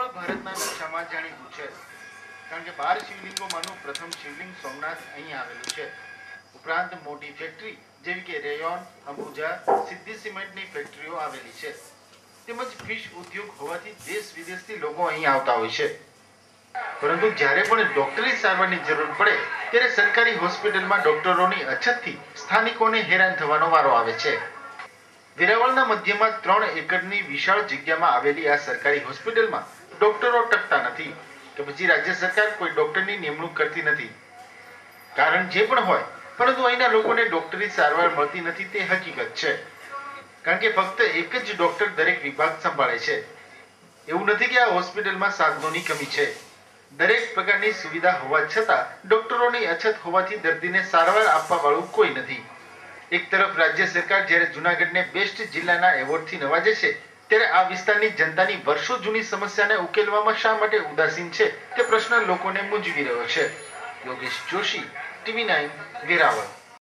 સેવા ભારતના નકશામાં જાણીતું છે, કારણ કે 12 શિવલિંગોમાંનું પ્રથમ શિવલિંગ સોમનાથ અહીં આવેલું છે. ઉપરાંત મોટી ફેક્ટરી જેવી કે રેયોન, અંબુજા, સિદ્ધિ સિમેન્ટની ફેક્ટરીઓ આવેલી છે. તેમજ ફિશ ઉદ્યોગ હોવાથી દેશ વિદેશથી લોકો અહીં આવતા હોય છે. પરંતુ જ્યારે પણ ડોક્ટરી સારવારની જરૂર પડે ત્યારે સરકારી હોસ્પિટલમાં ડોક્ટરોની અછતથી સ્થાનિકોને હેરાન થવાનો વારો આવે છે. વેરાવળના મધ્યમાં 3 એકરની વિશાળ જગ્યામાં આવેલી આ સરકારી હોસ્પિટલમાં ડોક્ટરો ટકતા નથી કે પછી રાજ્ય સરકાર કોઈ ડોક્ટરની નિમણૂક કરતી નથી. કારણ જે પણ હોય, પરંતુ અહીંના લોકોને ડોક્ટરી સારવાર મળતી નથી તે હકીકત છે. કારણ કે ફક્ત એક જ ડોક્ટર દરેક વિભાગ સંભાળે છે. એવું નથી કે આ હોસ્પિટલમાં સાધનોની કમી છે. દરેક પ્રકારની સુવિધા હોવા છતાં ડોક્ટરોની અછત હોવાથી દર્દીને સારવાર આપવા વાળું કોઈ નથી. એક તરફ રાજ્ય સરકાર જ્યારે જૂનાગઢને બેસ્ટ જિલ્લાના એવોર્ડથી નવાજે છે, ત્યારે આ વિસ્તારની જનતાની વર્ષો જૂની સમસ્યાને ઉકેલવામાં શા માટે ઉદાસીન છે તે પ્રશ્ન લોકોને મૂંઝવી રહ્યો છે. યોગેશ જોશી, TV9, વેરાવળ.